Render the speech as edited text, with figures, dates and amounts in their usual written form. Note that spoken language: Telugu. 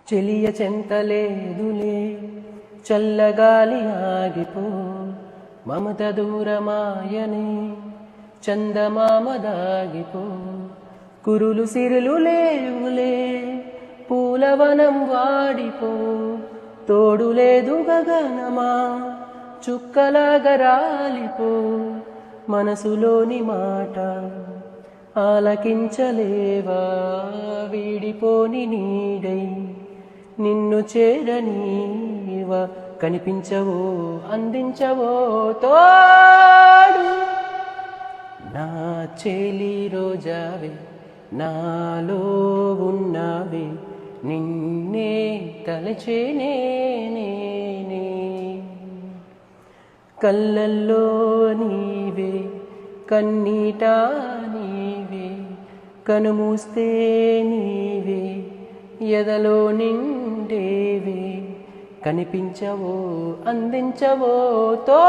చెలియ చెంతలేదులే చల్లగాలి ఆగిపో మమత దూరమాయనే చందమామ దాగిపో కురులు సిరులు లేవులే పూలవనం వాడిపో తోడు లేదు గగనమా చుక్కలాగా రాలిపో మనసులోని మాట ఆలకించలేవా వీడిపోని నీడై నిన్ను చేరనీవా కనిపించవో అందించవో తోడు నా చెలి రోజావే నాలో ఉన్నావే నిన్నే తలచేనే కళ్ళల్లో నీవే కన్నీట నీవే కనుమూస్తే నీవే ఎదలో నిండేవే కనిపించవో అందించవో తో